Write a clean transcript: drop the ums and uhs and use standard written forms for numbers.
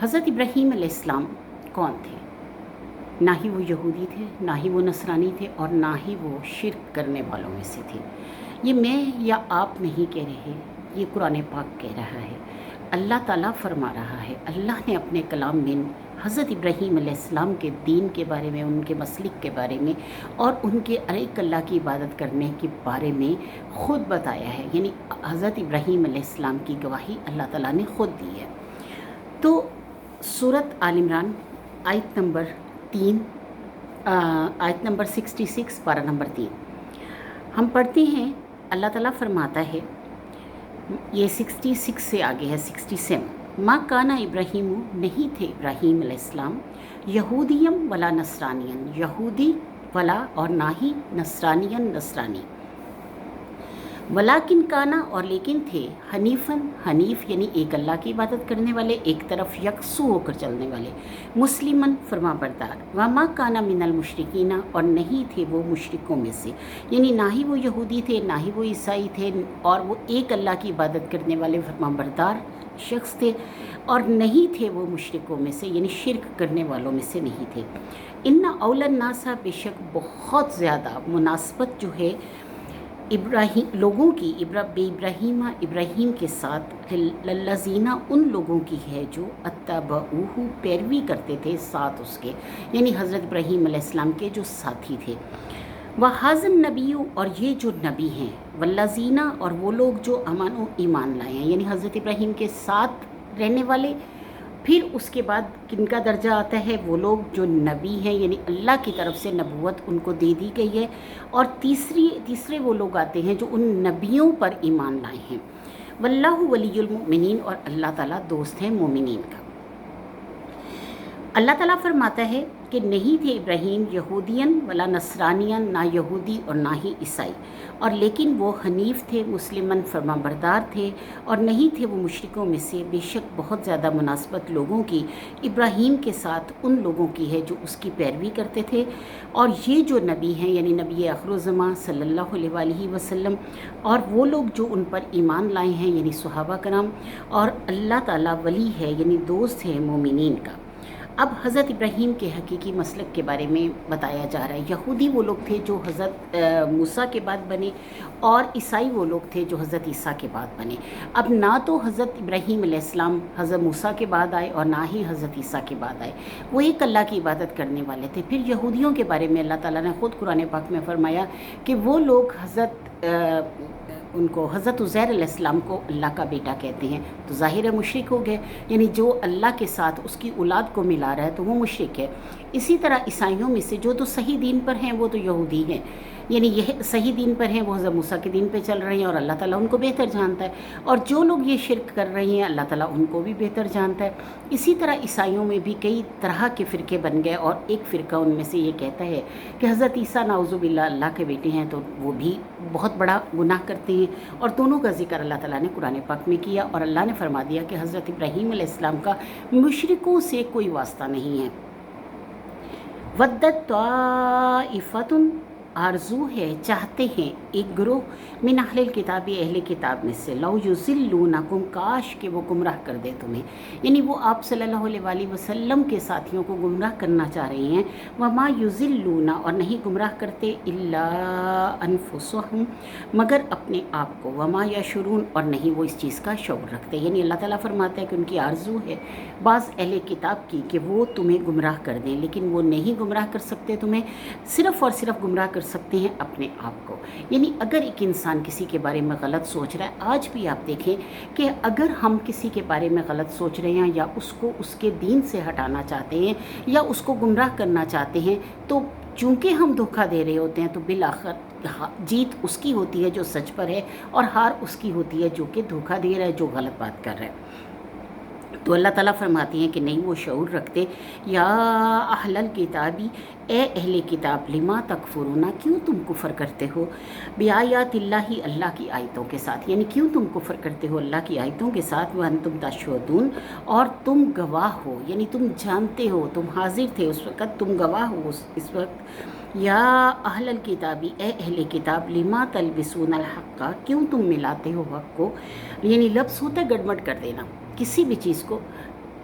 حضرت ابراہیم علیہ السلام کون تھے؟ نہ ہی وہ یہودی تھے، نہ ہی وہ نصرانی تھے، اور نہ ہی وہ شرک کرنے والوں میں سے تھے۔ یہ میں یا آپ نہیں کہہ رہے، یہ قرآن پاک کہہ رہا ہے، اللہ تعالیٰ فرما رہا ہے۔ اللہ نے اپنے کلام میں حضرت ابراہیم علیہ السلام کے دین کے بارے میں، ان کے مسلک کے بارے میں اور ان کے ایک اللہ کی عبادت کرنے کے بارے میں خود بتایا ہے، یعنی حضرت ابراہیم علیہ السلام کی گواہی اللہ تعالیٰ نے خود دی ہے۔ تو سورۃ آل عمران آیت نمبر 3، آیت نمبر 66، پارہ نمبر 3 ہم پڑھتے ہیں۔ اللہ تعالیٰ فرماتا ہے، یہ 66 سے آگے ہے 67، ما کانا ابراہیم، نہیں تھے ابراہیم علیہ السلام، یہودیم ولا نصرانین، یہودی ولا اور نہ ہی نصرانین، نصرانی، ولیکن کانا اور لیکن تھے، حنیفاً، حنیف یعنی ایک اللہ کی عبادت کرنے والے، ایک طرف یکسو ہو کر چلنے والے، مسلماً فرما بردار، وما کانا من المشرکین اور نہیں تھے وہ مشرکوں میں سے، یعنی نہ ہی وہ یہودی تھے، نہ ہی وہ عیسائی تھے، اور وہ ایک اللہ کی عبادت کرنے والے فرما بردار شخص تھے، اور نہیں تھے وہ مشرکوں میں سے، یعنی شرک کرنے والوں میں سے نہیں تھے۔ ان اول الناس، بے شک بہت زیادہ مناسبت جو ہے ابراہیم لوگوں کی ابراہیم کے ساتھ، للذین ان لوگوں کی ہے جو اتبعوہ پیروی کرتے تھے ساتھ اس کے، یعنی حضرت ابراہیم علیہ السلام کے جو ساتھی تھے، وَهَذَا النَّبِيُّ اور یہ جو نبی ہیں، والذین اور وہ لوگ جو امن و ایمان لائے ہیں، یعنی حضرت ابراہیم کے ساتھ رہنے والے۔ پھر اس کے بعد کن کا درجہ آتا ہے؟ وہ لوگ جو نبی ہیں، یعنی اللہ کی طرف سے نبوت ان کو دے دی گئی ہے، اور تیسرے وہ لوگ آتے ہیں جو ان نبیوں پر ایمان لائے ہیں۔ واللہ ولی المؤمنین اور اللہ تعالیٰ دوست ہے مومنین کا۔ اللہ تعالیٰ فرماتا ہے کہ نہیں تھے ابراہیم یہودین ولا نصرانین، نہ یہودی اور نہ ہی عیسائی، اور لیکن وہ حنیف تھے، مسلماً فرما بردار تھے، اور نہیں تھے وہ مشرکوں میں سے۔ بے شک بہت زیادہ مناسبت لوگوں کی ابراہیم کے ساتھ ان لوگوں کی ہے جو اس کی پیروی کرتے تھے، اور یہ جو نبی ہیں، یعنی نبی آخر الزماں صلی اللہ علیہ وآلہ وسلم، اور وہ لوگ جو ان پر ایمان لائے ہیں، یعنی صحابہ کرام، اور اللہ تعالیٰ ولی ہے، یعنی دوست ہے مومنین کا۔ اب حضرت ابراہیم کے حقیقی مسلک کے بارے میں بتایا جا رہا ہے۔ یہودی وہ لوگ تھے جو حضرت موسیٰ کے بعد بنے، اور عیسائی وہ لوگ تھے جو حضرت عیسیٰ کے بعد بنے۔ اب نہ تو حضرت ابراہیم علیہ السلام حضرت موسیٰ کے بعد آئے، اور نہ ہی حضرت عیسیٰ کے بعد آئے، وہ ایک اللہ کی عبادت کرنے والے تھے۔ پھر یہودیوں کے بارے میں اللہ تعالیٰ نے خود قرآن پاک میں فرمایا کہ وہ لوگ ان کو حضرت عزیر علیہ السلام کو اللہ کا بیٹا کہتے ہیں، تو ظاہر ہے مشرک ہو گئے، یعنی جو اللہ کے ساتھ اس کی اولاد کو ملا رہا ہے تو وہ مشرک ہے۔ اسی طرح عیسائیوں میں سے جو تو صحیح دین پر ہیں وہ تو یہودی ہیں، یعنی یہ صحیح دین پر ہیں، وہ حضرت موسیٰ کے دین پہ چل رہے ہیں، اور اللہ تعالیٰ ان کو بہتر جانتا ہے، اور جو لوگ یہ شرک کر رہے ہیں اللہ تعالیٰ ان کو بھی بہتر جانتا ہے۔ اسی طرح عیسائیوں میں بھی کئی طرح کے فرقے بن گئے، اور ایک فرقہ ان میں سے یہ کہتا ہے کہ حضرت عیسیٰ نعوذ باللہ اللہ کے بیٹے ہیں، تو وہ بھی بہت بڑا گناہ کرتے ہیں، اور دونوں کا ذکر اللہ تعالیٰ نے قرآن پاک میں کیا، اور اللہ نے فرما دیا کہ حضرت ابراہیم علیہ السلام کا مشرکوں سے کوئی واسطہ نہیں ہے۔ وَدَّتْ طَائِفَةٌ آرزو ہے، چاہتے ہیں ایک گروہ، من اہل الکتاب، اہل کتاب میں سے، لو یضلونکم، کاش کہ وہ گمراہ کر دے تمہیں، یعنی وہ آپ صلی اللہ علیہ وآلہ وسلم کے ساتھیوں کو گمراہ کرنا چاہ رہے ہیں۔ وما یضلون اور نہیں گمراہ کرتے، الا انفسہم مگر اپنے آپ کو، وما یشعرون اور نہیں وہ اس چیز کا شعور رکھتے، یعنی اللہ تعالیٰ فرماتا ہے کہ ان کی آرزو ہے بعض اہل کتاب کی کہ وہ تمہیں گمراہ کر دیں، لیکن وہ نہیں گمراہ کر سکتے تمہیں، صرف اور صرف گمراہ کر سکتے ہیں اپنے آپ کو۔ یعنی اگر ایک انسان کسی کے بارے میں غلط سوچ رہا ہے، آج بھی آپ دیکھیں کہ اگر ہم کسی کے بارے میں غلط سوچ رہے ہیں، یا اس کو اس کے دین سے ہٹانا چاہتے ہیں، یا اس کو گمراہ کرنا چاہتے ہیں، تو چونکہ ہم دھوکہ دے رہے ہوتے ہیں تو بالآخر جیت اس کی ہوتی ہے جو سچ پر ہے، اور ہار اس کی ہوتی ہے جو کہ دھوکہ دے رہا ہے، جو غلط بات کر رہا ہے۔ تو اللہ تعالیٰ فرماتی ہیں کہ نہیں وہ شعور رکھتے۔ یا اہل الکتابی، اے اہل کتاب، لما تکفرون، کیوں تم کفر کرتے ہو، بآیات اللہ، اللہ کی آیتوں کے ساتھ، یعنی کیوں تم کفر کرتے ہو اللہ کی آیتوں کے ساتھ، وانتم تشہدون اور تم گواہ ہو، یعنی تم جانتے ہو، تم حاضر تھے اس وقت، تم گواہ ہو اس وقت۔ یا اہل الکتابی، اے اہل کتاب، لما تلبسون الحق، کیوں تم ملاتے ہو حق کو، یعنی لفظ ہوتا ہے گڑبڑ کر دینا کسی بھی چیز کو،